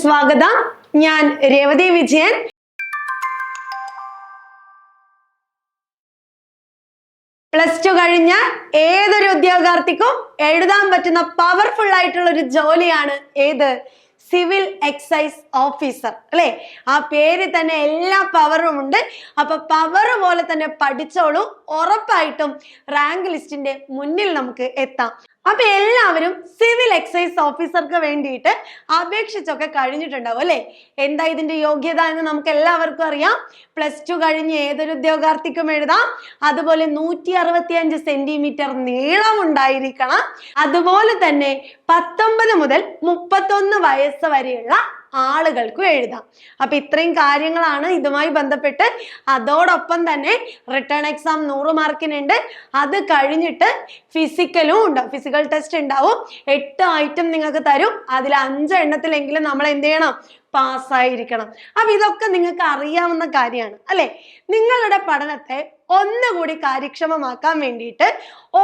സ്വാഗതം. ഞാൻ Revathi Vijayan. Plus two കഴിഞ്ഞ ഏതൊരു ഉദ്യോഗാർത്ഥിക്കും എഴുതാൻ പറ്റുന്ന പവർഫുൾ ആയിട്ടുള്ള ഒരു ജോലിയാണ് ഏത്? സിവിൽ എക്സൈസ് ഓഫീസർ അല്ലെ? ആ പേര് തന്നെ എല്ലാ പവറും ഉണ്ട്. അപ്പൊ പവർ പോലെ തന്നെ പഠിച്ചോളൂ, ഉറപ്പായിട്ടും റാങ്ക് ലിസ്റ്റിന്റെ മുന്നിൽ നമുക്ക് എത്താം. അപ്പൊ എല്ലാവരും സിവിൽ എക്സൈസ് ഓഫീസർക്ക് വേണ്ടിയിട്ട് അപേക്ഷിച്ചൊക്കെ കഴിഞ്ഞിട്ടുണ്ടാവും അല്ലെ? എന്താ ഇതിന്റെ യോഗ്യത എന്ന് നമുക്ക് എല്ലാവർക്കും അറിയാം. പ്ലസ് ടു കഴിഞ്ഞ് ഏതൊരു ഉദ്യോഗാർത്ഥിക്കും എഴുതാം. അതുപോലെ 165 സെന്റിമീറ്റർ നീളം ഉണ്ടായിരിക്കണം. അതുപോലെ തന്നെ 19 മുതൽ 31 വയസ്സ് വരെയുള്ള ആളുകൾക്കും എഴുതാം. അപ്പൊ ഇത്രയും കാര്യങ്ങളാണ് ഇതുമായി ബന്ധപ്പെട്ട്. അതോടൊപ്പം തന്നെ റിട്ടേൺ എക്സാം 100 മാർക്കിനുണ്ട്. അത് കഴിഞ്ഞിട്ട് ഫിസിക്കലും ഉണ്ടാവും, ഫിസിക്കൽ ടെസ്റ്റ് ഉണ്ടാവും. 8 ഐറ്റം നിങ്ങൾക്ക് തരും. അതിൽ 5 എണ്ണത്തിലെങ്കിലും നമ്മൾ എന്ത് ചെയ്യണം? പാസ്സായിരിക്കണം. അപ്പൊ ഇതൊക്കെ നിങ്ങൾക്ക് അറിയാവുന്ന കാര്യമാണ് അല്ലെ? നിങ്ങളുടെ പഠനത്തെ ഒന്നുകൂടി കാര്യക്ഷമമാക്കാൻ വേണ്ടിയിട്ട്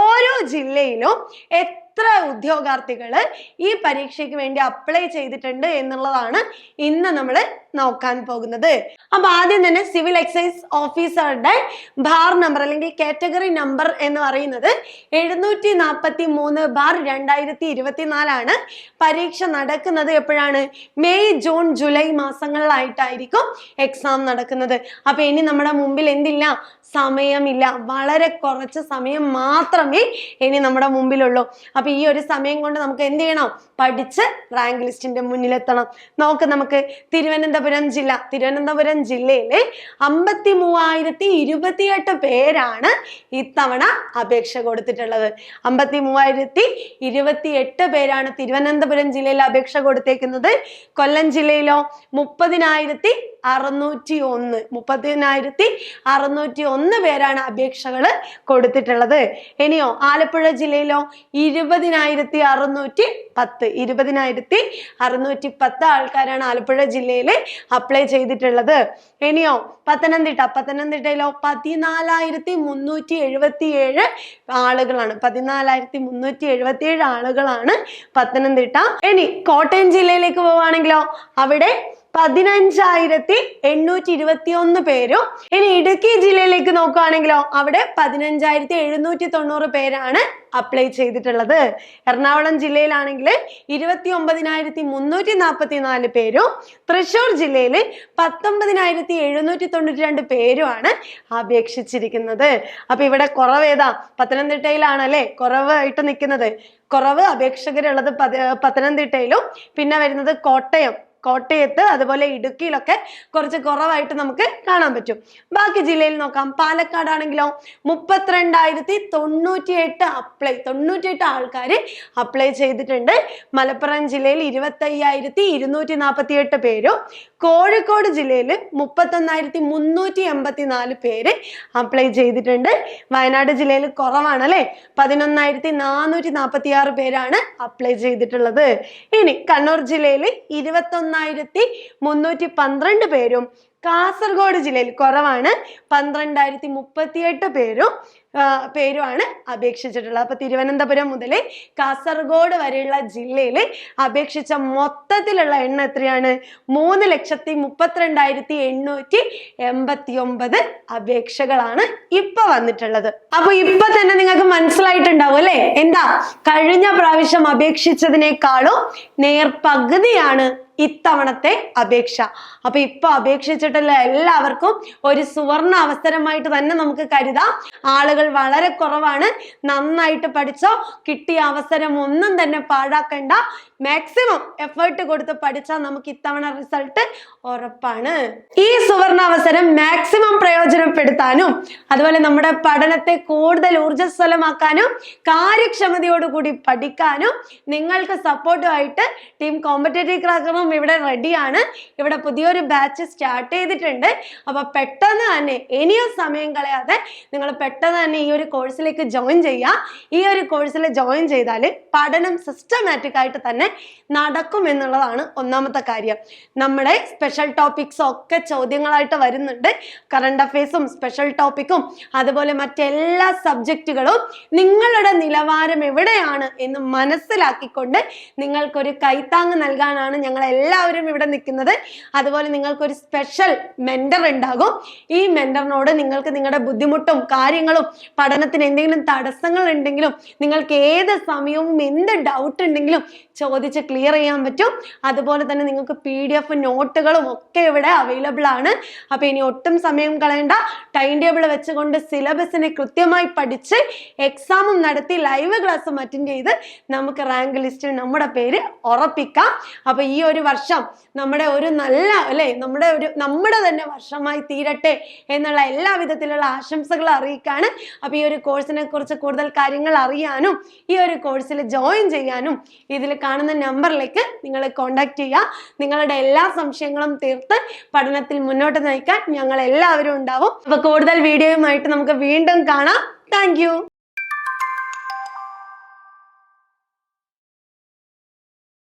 ഓരോ ജില്ലയിലും എത്ര ഉദ്യോഗാർത്ഥികള് ഈ പരീക്ഷയ്ക്ക് വേണ്ടി അപ്ലൈ ചെയ്തിട്ടുണ്ട് എന്നുള്ളതാണ് ഇന്ന് നമ്മൾ നോക്കാൻ പോകുന്നത്. അപ്പൊ ആദ്യം തന്നെ സിവിൽ എക്സൈസ് ഓഫീസറുടെ ബാർ നമ്പർ അല്ലെങ്കിൽ കാറ്റഗറി നമ്പർ എന്ന് പറയുന്നത് 743/2024 ആണ്. പരീക്ഷ നടക്കുന്നത് എപ്പോഴാണ്? മെയ്, ജൂൺ, ജൂലൈ മാസങ്ങളിലായിട്ടായിരിക്കും എക്സാം നടക്കുന്നത്. അപ്പൊ ഇനി നമ്മുടെ മുമ്പിൽ എന്തില്ല? സമയമില്ല. വളരെ കുറച്ച് സമയം മാത്രമേ ഇനി നമ്മുടെ മുമ്പിലുള്ളൂ. അപ്പൊ ഈ ഒരു സമയം കൊണ്ട് നമുക്ക് എന്ത് ചെയ്യണം? പഠിച്ച് റാങ്ക് ലിസ്റ്റിന്റെ മുന്നിലെത്തണം. നമുക്ക് തിരുവനന്തപുരം ജില്ലയിലെ 53,028 പേരാണ് ഇത്തവണ അപേക്ഷ കൊടുത്തിട്ടുള്ളത്. 53,028 പേരാണ് തിരുവനന്തപുരം ജില്ലയിൽ അപേക്ഷ കൊടുത്തേക്കുന്നത്. കൊല്ലം ജില്ലയിലോ 30,601 പേരാണ് അപേക്ഷകൾ കൊടുത്തിട്ടുള്ളത്. ഇനിയോ ആലപ്പുഴ ജില്ലയിലോ 20,610 ആൾക്കാരാണ് ആലപ്പുഴ ജില്ലയിൽ അപ്ലൈ ചെയ്തിട്ടുള്ളത്. ഇനിയോ പത്തനംതിട്ടയിലോ 14,377 ആളുകളാണ്. 14,377 ആളുകളാണ് പത്തനംതിട്ട. ഇനി കോട്ടയം ജില്ലയിലേക്ക് പോവുകയാണെങ്കിലോ അവിടെ 15,821 പേരും. ഇനി ഇടുക്കി ജില്ലയിലേക്ക് നോക്കുകയാണെങ്കിലോ അവിടെ 15,790 പേരാണ് അപ്ലൈ ചെയ്തിട്ടുള്ളത്. എറണാകുളം ജില്ലയിലാണെങ്കിൽ 29,344 പേരും. തൃശ്ശൂർ ജില്ലയിൽ 19,792 പേരുമാണ് അപേക്ഷിച്ചിരിക്കുന്നത്. അപ്പൊ ഇവിടെ കുറവേതാ? പത്തനംതിട്ടയിലാണ് അല്ലെ കുറവായിട്ട് നിൽക്കുന്നത്. കുറവ് അപേക്ഷകരുള്ളത് പത്തനംതിട്ടയിലും, പിന്നെ വരുന്നത് കോട്ടയത്ത്, അതുപോലെ ഇടുക്കിയിലൊക്കെ കുറച്ച് കുറവായിട്ട് നമുക്ക് കാണാൻ പറ്റും. ബാക്കി ജില്ലയിൽ നോക്കാം. പാലക്കാട് ആണെങ്കിലോ 32,098 ആൾക്കാർ അപ്ലൈ ചെയ്തിട്ടുണ്ട്. മലപ്പുറം ജില്ലയിൽ 25,248 പേരും. കോഴിക്കോട് ജില്ലയിൽ 31,384 പേര് അപ്ലൈ ചെയ്തിട്ടുണ്ട്. വയനാട് ജില്ലയിൽ കുറവാണ് അല്ലെ? 11,446 പേരാണ് അപ്ലൈ ചെയ്തിട്ടുള്ളത്. ഇനി കണ്ണൂർ ജില്ലയിൽ 21,312 പേരും. കാസർഗോഡ് ജില്ലയിൽ കുറവാണ്, 12,038 പേരുമാണ് അപേക്ഷിച്ചിട്ടുള്ളത്. അപ്പൊ തിരുവനന്തപുരം മുതൽ കാസർഗോഡ് വരെയുള്ള ജില്ലയിൽ അപേക്ഷിച്ച മൊത്തത്തിലുള്ള എണ്ണം എത്രയാണ്? 3,32,889 അപേക്ഷകളാണ് ഇപ്പൊ വന്നിട്ടുള്ളത്. അപ്പൊ ഇപ്പൊ തന്നെ നിങ്ങൾക്ക് മനസ്സിലായിട്ടുണ്ടാവും അല്ലെ എന്താ? കഴിഞ്ഞ പ്രാവശ്യം അപേക്ഷിച്ചതിനേക്കാളും നേർപകുതിയാണ് ഇത്തവണത്തെ അപേക്ഷ. അപ്പൊ ഇപ്പൊ അപേക്ഷിച്ചിട്ടുള്ള എല്ലാവർക്കും ഒരു സുവർണ അവസരമായിട്ട് തന്നെ നമുക്ക് കരുതാം. ആളുകൾ വളരെ കുറവാണ്. നന്നായിട്ട് പഠിച്ചോ. കിട്ടിയ അവസരം ഒന്നും തന്നെ പാഴാക്കണ്ട. മാക്സിമം എഫേർട്ട് കൊടുത്ത് പഠിച്ചാൽ നമുക്ക് ഇത്തവണ റിസൾട്ട് ഉറപ്പാണ്. ഈ സുവർണ അവസരം മാക്സിമം പ്രയോജനപ്പെടുത്താനും അതുപോലെ നമ്മുടെ പഠനത്തെ കൂടുതൽ ഊർജ്ജസ്വലമാക്കാനും കാര്യക്ഷമതയോടുകൂടി പഠിക്കാനും നിങ്ങൾക്ക് സപ്പോർട്ടുമായിട്ട് ടീം കോമ്പറ്റേറ്റീവ് ക്രാക്കറും ഇവിടെ റെഡിയാണ്. ഇവിടെ പുതിയൊരു ബാച്ച് സ്റ്റാർട്ട് ചെയ്തിട്ടുണ്ട്. അപ്പൊ പെട്ടെന്ന് തന്നെ ഇനിയും സമയം കളയാതെ നിങ്ങൾ പെട്ടെന്ന് തന്നെ ഈ ഒരു കോഴ്സിലേക്ക് ജോയിൻ ചെയ്യുക. ഈ ഒരു കോഴ്സിൽ ജോയിൻ ചെയ്താൽ പഠനം സിസ്റ്റമാറ്റിക് ആയിട്ട് തന്നെ നടക്കും എന്നുള്ളതാണ് ഒന്നാമത്തെ കാര്യം. നമ്മുടെ സ്പെഷ്യൽ ടോപ്പിക്സ് ഒക്കെ ചോദ്യങ്ങളായിട്ട് വരുന്നുണ്ട്. കറണ്ട് അഫയേഴ്സും സ്പെഷ്യൽ ടോപ്പിക്കും അതുപോലെ മറ്റെല്ലാ സബ്ജക്റ്റുകളും നിങ്ങളുടെ നിലവാരം എവിടെയാണ് എന്ന് മനസ്സിലാക്കിക്കൊണ്ട് നിങ്ങൾക്കൊരു കൈത്താങ് നൽകാനാണ് ഞങ്ങൾ എല്ലാവരും ഇവിടെ നിൽക്കുന്നത്. അതുപോലെ നിങ്ങൾക്ക് ഒരു സ്പെഷ്യൽ മെന്റർ ഉണ്ടാകും. ഈ മെന്ററിനോട് നിങ്ങൾക്ക് നിങ്ങളുടെ ബുദ്ധിമുട്ടും കാര്യങ്ങളും പഠനത്തിന് എന്തെങ്കിലും തടസ്സങ്ങൾ ഉണ്ടെങ്കിലും നിങ്ങൾക്ക് ഏത് സമയവും എന്ത് ഡൗട്ട് ഉണ്ടെങ്കിലും ചോദിച്ച് ക്ലിയർ ചെയ്യാൻ പറ്റും. അതുപോലെ തന്നെ നിങ്ങൾക്ക് PDF നോട്ടുകളും ഒക്കെ ഇവിടെ അവൈലബിൾ ആണ്. അപ്പൊ ഇനി ഒട്ടും സമയം കളയണ്ട, ടൈം ടേബിൾ വെച്ചുകൊണ്ട് സിലബസിനെ കൃത്യമായി പഠിച്ച് എക്സാമും നടത്തി ലൈവ് ക്ലാസ്സും അറ്റൻഡ് ചെയ്ത് നമുക്ക് റാങ്ക് ലിസ്റ്റിൽ നമ്മുടെ പേര് ഉറപ്പിക്കാം. അപ്പൊ ഈ ഒരു വർഷം നമ്മുടെ ഒരു നല്ല അല്ലെ നമ്മുടെ തന്നെ വർഷമായി തീരട്ടെ എന്നുള്ള എല്ലാ വിധത്തിലുള്ള ആശംസകൾ അറിയിക്കാണ്. അപ്പൊ ഈ ഒരു കോഴ്സിനെ കുറിച്ച് കൂടുതൽ കാര്യങ്ങൾ അറിയാനും ഈ ഒരു കോഴ്സിൽ ജോയിൻ ചെയ്യാനും ഇതിൽ കാണുന്ന നമ്പറിലേക്ക് നിങ്ങൾ കോൺടാക്ട് ചെയ്യുക. നിങ്ങളുടെ എല്ലാ സംശയങ്ങളും തീർത്ത് പഠനത്തിൽ മുന്നോട്ട് നയിക്കാൻ ഞങ്ങൾ എല്ലാവരും ഉണ്ടാവും. അപ്പൊ കൂടുതൽ വീഡിയോയുമായിട്ട് നമുക്ക് വീണ്ടും കാണാം. Thank you.